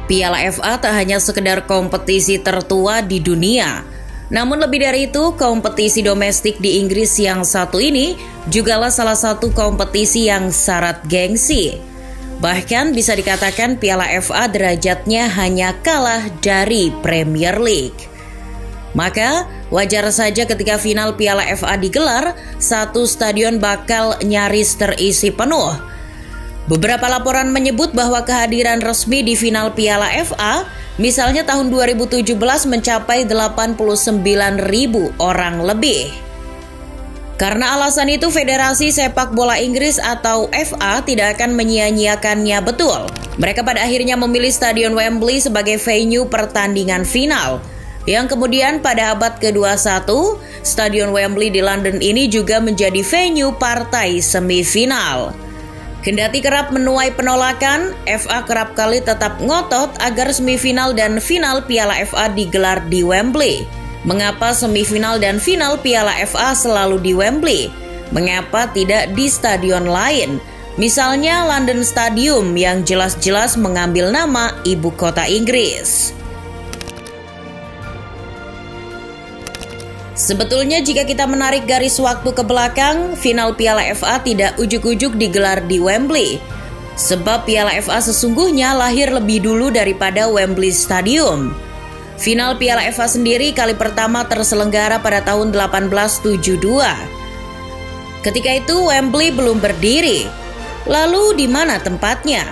Piala FA tak hanya sekedar kompetisi tertua di dunia, namun lebih dari itu, kompetisi domestik di Inggris yang satu ini jugalah salah satu kompetisi yang syarat gengsi. Bahkan bisa dikatakan Piala FA derajatnya hanya kalah dari Premier League. Maka wajar saja ketika final Piala FA digelar, satu stadion bakal nyaris terisi penuh. Beberapa laporan menyebut bahwa kehadiran resmi di final Piala FA, misalnya tahun 2017 mencapai 89.000 orang lebih. Karena alasan itu, Federasi Sepak Bola Inggris atau FA tidak akan menyia-nyiakannya betul. Mereka pada akhirnya memilih Stadion Wembley sebagai venue pertandingan final. Yang kemudian pada abad ke-21, Stadion Wembley di London ini juga menjadi venue partai semifinal. Kendati kerap menuai penolakan, FA kerap kali tetap ngotot agar semifinal dan final Piala FA digelar di Wembley. Mengapa semifinal dan final Piala FA selalu di Wembley? Mengapa tidak di stadion lain? Misalnya London Stadium yang jelas-jelas mengambil nama ibu kota Inggris. Sebetulnya jika kita menarik garis waktu ke belakang, final Piala FA tidak ujuk-ujuk digelar di Wembley. Sebab Piala FA sesungguhnya lahir lebih dulu daripada Wembley Stadium. Final Piala FA sendiri kali pertama terselenggara pada tahun 1872. Ketika itu Wembley belum berdiri. Lalu di mana tempatnya?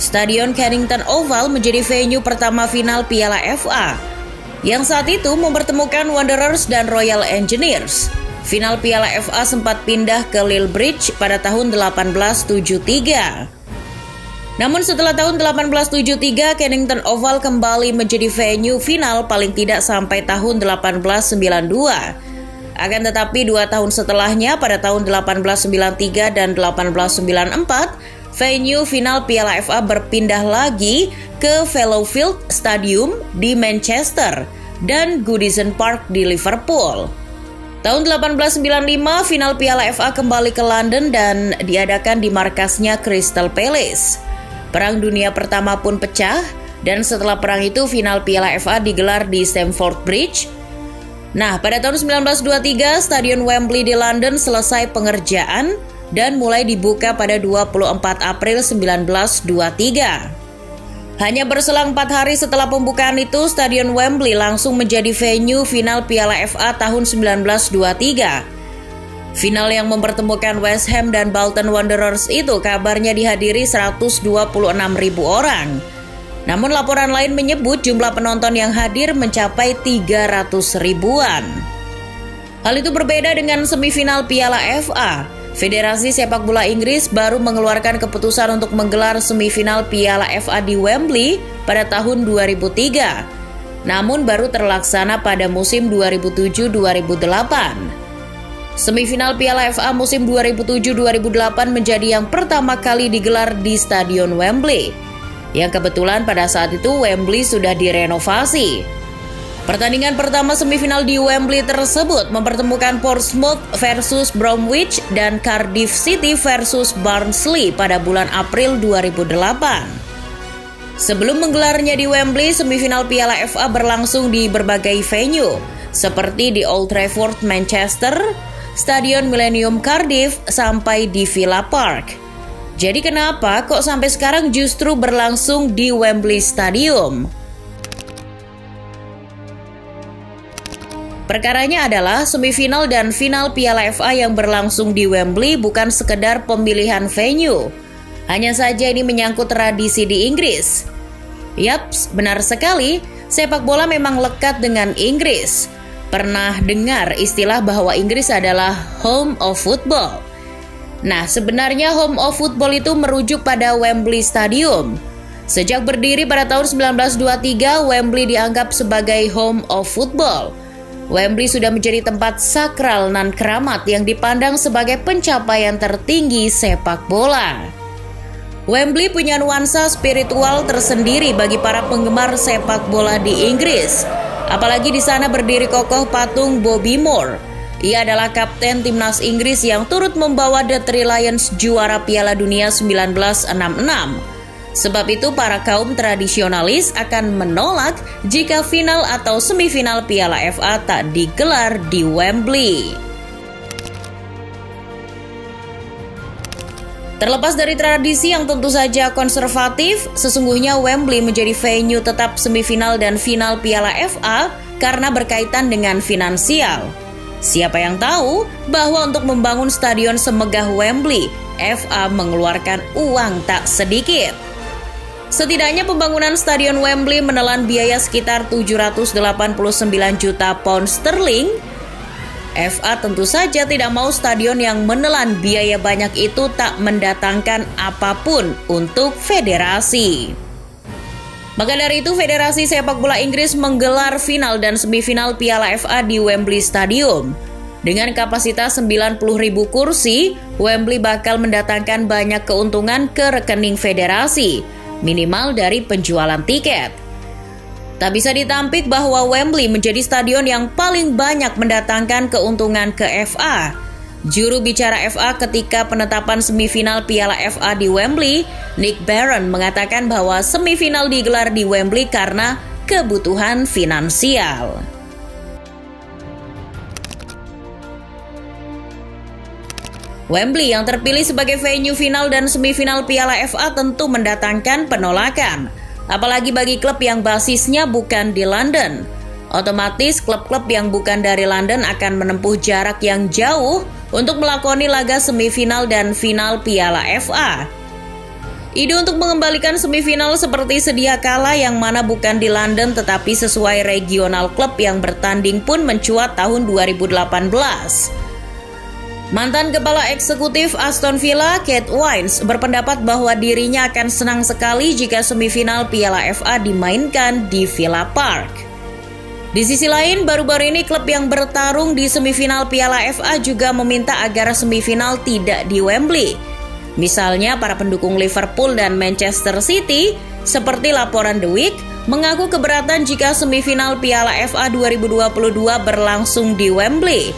Stadion Kennington Oval menjadi venue pertama final Piala FA, yang saat itu mempertemukan Wanderers dan Royal Engineers. Final Piala FA sempat pindah ke Lille Bridge pada tahun 1873. Namun setelah tahun 1873, Kennington Oval kembali menjadi venue final paling tidak sampai tahun 1892. Akan tetapi 2 tahun setelahnya, pada tahun 1893 dan 1894, venue final Piala FA berpindah lagi ke Fallowfield Stadium di Manchester dan Goodison Park di Liverpool. Tahun 1895, final Piala FA kembali ke London dan diadakan di markasnya Crystal Palace. Perang Dunia Pertama pun pecah, dan setelah perang itu final Piala FA digelar di Stamford Bridge. Nah, pada tahun 1923, Stadion Wembley di London selesai pengerjaan dan mulai dibuka pada 24 April 1923. Hanya berselang 4 hari setelah pembukaan itu, Stadion Wembley langsung menjadi venue final Piala FA tahun 1923. Final yang mempertemukan West Ham dan Bolton Wanderers itu kabarnya dihadiri 126.000 orang. Namun laporan lain menyebut jumlah penonton yang hadir mencapai 300 ribuan. Hal itu berbeda dengan semifinal Piala FA. Federasi Sepak Bola Inggris baru mengeluarkan keputusan untuk menggelar semifinal Piala FA di Wembley pada tahun 2003. Namun baru terlaksana pada musim 2007-2008. Semifinal Piala FA musim 2007-2008 menjadi yang pertama kali digelar di Stadion Wembley, yang kebetulan pada saat itu Wembley sudah direnovasi. Pertandingan pertama semifinal di Wembley tersebut mempertemukan Portsmouth versus Bromwich dan Cardiff City versus Barnsley pada bulan April 2008. Sebelum menggelarnya di Wembley, semifinal Piala FA berlangsung di berbagai venue, seperti di Old Trafford, Manchester, Stadion Millennium Cardiff, sampai di Villa Park. Jadi kenapa kok sampai sekarang justru berlangsung di Wembley Stadium? Perkaranya adalah semifinal dan final Piala FA yang berlangsung di Wembley bukan sekedar pemilihan venue. Hanya saja ini menyangkut tradisi di Inggris. Yaps, benar sekali, sepak bola memang lekat dengan Inggris. Pernah dengar istilah bahwa Inggris adalah home of football? Nah, sebenarnya home of football itu merujuk pada Wembley Stadium. Sejak berdiri pada tahun 1923, Wembley dianggap sebagai home of football. Wembley sudah menjadi tempat sakral nan keramat yang dipandang sebagai pencapaian tertinggi sepak bola. Wembley punya nuansa spiritual tersendiri bagi para penggemar sepak bola di Inggris. Apalagi di sana berdiri kokoh patung Bobby Moore. Ia adalah kapten timnas Inggris yang turut membawa The Three Lions juara Piala Dunia 1966. Sebab itu para kaum tradisionalis akan menolak jika final atau semifinal Piala FA tak digelar di Wembley. Terlepas dari tradisi yang tentu saja konservatif, sesungguhnya Wembley menjadi venue tetap semifinal dan final Piala FA karena berkaitan dengan finansial. Siapa yang tahu bahwa untuk membangun stadion semegah Wembley, FA mengeluarkan uang tak sedikit. Setidaknya pembangunan Stadion Wembley menelan biaya sekitar 789 juta pound sterling. FA tentu saja tidak mau stadion yang menelan biaya banyak itu tak mendatangkan apapun untuk federasi. Maka dari itu Federasi Sepak Bola Inggris menggelar final dan semifinal Piala FA di Wembley Stadium. Dengan kapasitas 90.000 kursi, Wembley bakal mendatangkan banyak keuntungan ke rekening federasi, minimal dari penjualan tiket. Tak bisa ditampik bahwa Wembley menjadi stadion yang paling banyak mendatangkan keuntungan ke FA. Juru bicara FA ketika penetapan semifinal Piala FA di Wembley, Nick Barron, mengatakan bahwa semifinal digelar di Wembley karena kebutuhan finansial. Wembley yang terpilih sebagai venue final dan semifinal Piala FA tentu mendatangkan penolakan, apalagi bagi klub yang basisnya bukan di London. Otomatis klub-klub yang bukan dari London akan menempuh jarak yang jauh untuk melakoni laga semifinal dan final Piala FA. Ide untuk mengembalikan semifinal seperti sedia kala yang mana bukan di London tetapi sesuai regional klub yang bertanding pun mencuat tahun 2018. Mantan kepala eksekutif Aston Villa, Kate Wines, berpendapat bahwa dirinya akan senang sekali jika semifinal Piala FA dimainkan di Villa Park. Di sisi lain, baru-baru ini klub yang bertarung di semifinal Piala FA juga meminta agar semifinal tidak di Wembley. Misalnya para pendukung Liverpool dan Manchester City, seperti laporan The Week, mengaku keberatan jika semifinal Piala FA 2022 berlangsung di Wembley.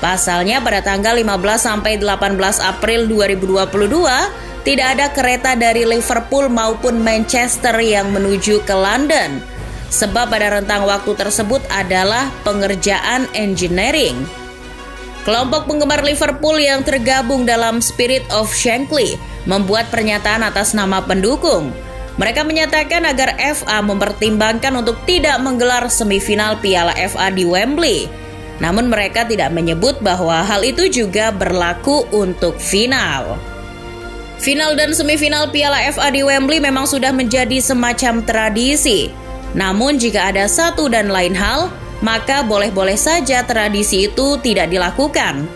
Pasalnya pada tanggal 15 sampai 18 April 2022 tidak ada kereta dari Liverpool maupun Manchester yang menuju ke London. Sebab pada rentang waktu tersebut adalah pengerjaan engineering. Kelompok penggemar Liverpool yang tergabung dalam Spirit of Shankly membuat pernyataan atas nama pendukung. Mereka menyatakan agar FA mempertimbangkan untuk tidak menggelar semifinal Piala FA di Wembley. Namun mereka tidak menyebut bahwa hal itu juga berlaku untuk final. Final dan semifinal Piala FA di Wembley memang sudah menjadi semacam tradisi. Namun jika ada satu dan lain hal, maka boleh-boleh saja tradisi itu tidak dilakukan.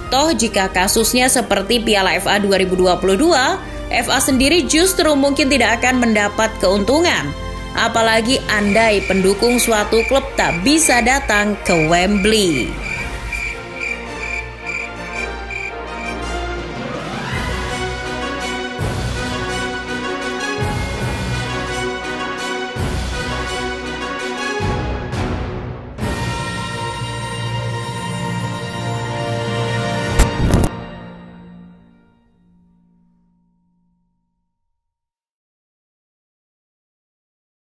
Toh jika kasusnya seperti Piala FA 2022, FA sendiri justru mungkin tidak akan mendapat keuntungan. Apalagi andai pendukung suatu klub tak bisa datang ke Wembley.